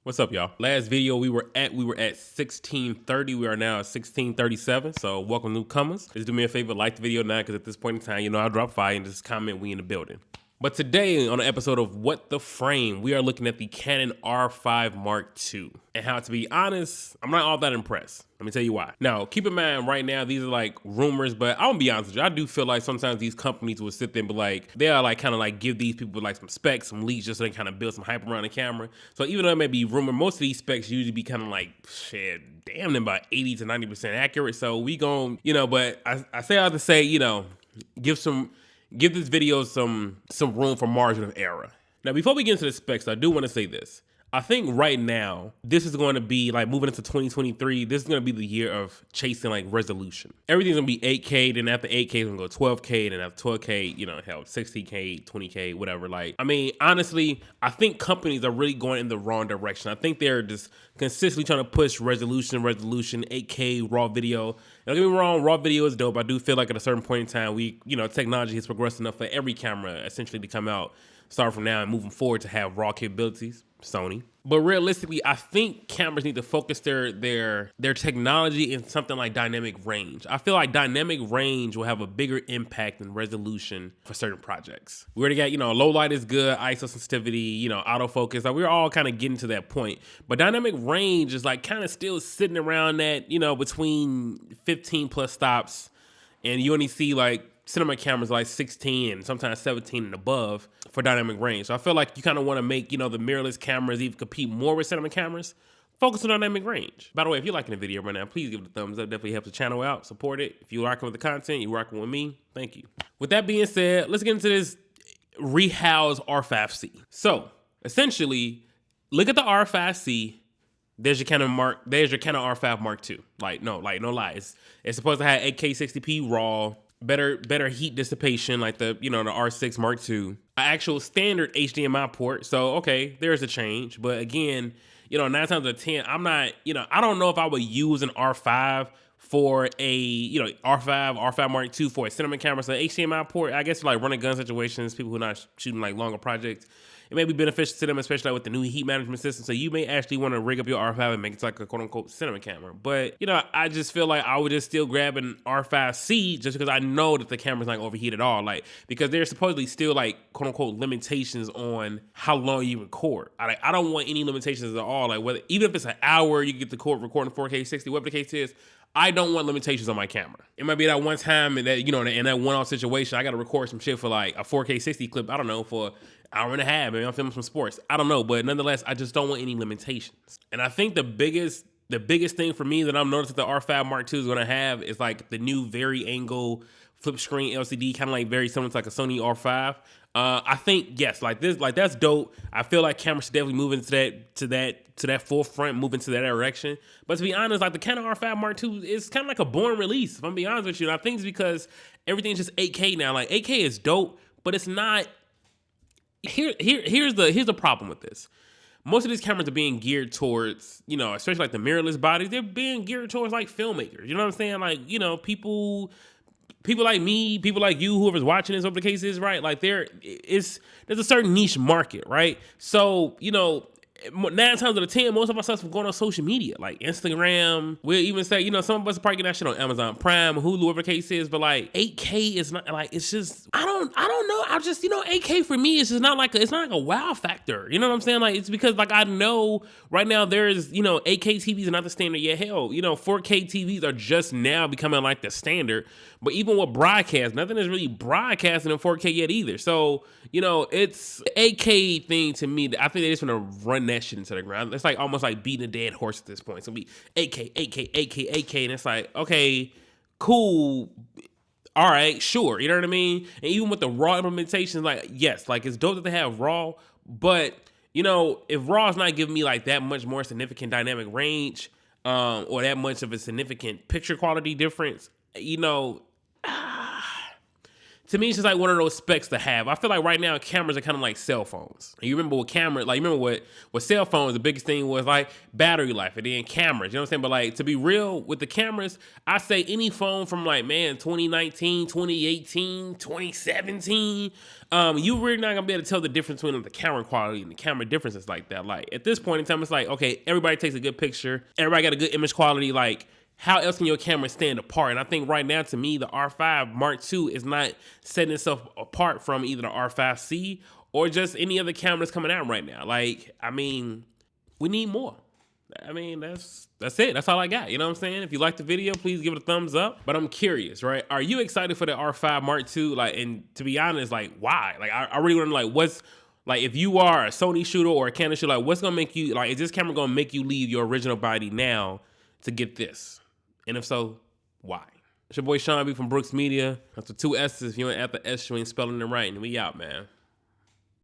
What's up, y'all? Last video we were at 1630. We are now at 1637. So welcome newcomers. Just do me a favor, like the video now, because at this point in time, you know I'll drop fire and just comment we in the building. But today on an episode of What the Frame, we are looking at the Canon R5 Mark II. And how, to be honest, I'm not all that impressed. Let me tell you why. Now, keep in mind right now, these are like rumors, but I'm gonna be honest with you. I do feel like sometimes these companies will sit there and be like, they'll like kind of like give these people like some specs, some leaks, just so they kind of build some hype around the camera. So even though it may be rumor, most of these specs usually be kind of like, shit, damn, them about 80 to 90% accurate. So we gon', but I say all to say, give this video some room for margin of error. Now, before we get into the specs, I do want to say this. I think right now, this is going to be like moving into 2023. This is going to be the year of chasing like resolution. Everything's going to be 8K, then after 8K, it's going to go 12K, then after 12K, hell, 60K, 20K, whatever. Like, I mean, honestly, I think companies are really going in the wrong direction. I think they're just consistently trying to push resolution, 8K, raw video. Don't get me wrong, raw video is dope. I do feel like at a certain point in time, technology has progressed enough for every camera essentially to come out, start from now and moving forward to have raw capabilities. Sony. But realistically, I think cameras need to focus their technology in something like dynamic range. I feel like dynamic range will have a bigger impact than resolution for certain projects. We already got, low light is good, ISO sensitivity, autofocus. Like we're all kind of getting to that point. But dynamic range is like kind of still sitting around that, between 15 plus stops. And you only see like cinema cameras like 16 and sometimes 17 and above for dynamic range. So I feel like you kind of want to make, the mirrorless cameras even compete more with cinema cameras. Focus on dynamic range. By the way, if you're liking the video right now, please give it a thumbs up. Definitely helps the channel out. Support it. If you're rocking with the content, you're rocking with me. Thank you. With that being said, let's get into this rehoused R5C. So essentially, look at the R5C. There's your Canon R5 Mark II. No lies. It's supposed to have 8K 60p raw, better heat dissipation, like the R6 Mark II, an actual standard HDMI port. So okay, there's a change, but again, 9 times out of 10, I'm not, I don't know if I would use an R5 for a R5 Mark II for a cinema camera. So HDMI port, I guess, for like running gun situations, people who are not shooting like longer projects, it may be beneficial to them, especially like with the new heat management system. So you may actually want to rig up your R5 and make it like a quote unquote cinema camera. But, I just feel like I would just still grab an R5C just because I know that the camera's not overheat at all. Like, because there's supposedly still like quote unquote limitations on how long you record. I don't want any limitations at all. Like whether, even if it's an hour, you can get the recording 4K 60, whatever the case is. I don't want limitations on my camera. It might be that one time in that, in that one-off situation, I got to record some shit for like a 4K 60 clip, I don't know, for an hour and a half. Maybe I'm filming some sports. I don't know. But nonetheless, I just don't want any limitations. And I think the biggest thing for me that I'm noticing the R5 Mark II is going to have is like the new vari-angle flip screen LCD, kind of like very similar to like a Sony R5. I think, yes, like this, like that's dope. I feel like cameras should definitely move into that forefront, move into that direction. But to be honest, like the Canon R5 Mark II is kind of like a born release, if I'm being honest with you. And I think it's because everything's just 8K now. Like 8K is dope, but it's not. Here's the problem with this. Most of these cameras are being geared towards, especially like the mirrorless bodies, they're being geared towards like filmmakers. You know what I'm saying? Like, people like me, people like you, whoever's watching this, whatever the case is, right? Like there's a certain niche market, right? So, 9 times out of 10, most of our stuff's going on social media, like Instagram. We'll even say, some of us are probably getting that shit on Amazon Prime, Hulu, whatever the case is. But like 8K is not like, it's just, I don't know. I just, 8K for me is just not like it's not like a wow factor. You know what I'm saying? Like it's because like I know right now there's 8K TVs are not the standard yet. Hell, 4K TVs are just now becoming like the standard. But even with broadcast, nothing is really broadcasting in 4K yet either. So it's 8K thing to me. I think they just want to run that shit into the ground. It's like almost like beating a dead horse at this point. So be 8K, 8K, and it's like, okay, cool. All right, sure. You know what I mean? And even with the raw implementations, like, yes, like it's dope that they have raw, but if raw is not giving me like that much more significant dynamic range, or that much of a significant picture quality difference, to me, it's just like one of those specs to have. I feel like right now cameras are kind of like cell phones. And you remember with camera, like you remember with cell phones, the biggest thing was like battery life and then cameras. You know what I'm saying? But like to be real with the cameras, I say any phone from like 2019, 2018, 2017, you really not gonna be able to tell the difference between the camera quality and the camera differences like that. Like at this point in time, it's like, okay, everybody takes a good picture, everybody got a good image quality, like how else can your camera stand apart? And I think right now, to me, the R5 Mark II is not setting itself apart from either the R5C or just any other cameras coming out right now. Like, I mean, we need more. I mean, that's it. That's all I got. You know what I'm saying? If you like the video, please give it a thumbs up. But I'm curious, right? Are you excited for the R5 Mark II? Like, and to be honest, like, why? Like, I really want to know, like, what's, like, if you are a Sony shooter or a Canon shooter, like, what's going to make you, like, is this camera going to make you leave your original body now to get this? And if so, why? It's your boy Sean B from Brookssmedia. That's the 2 S's. If you ain't at the S, you ain't spelling it right. And we out, man.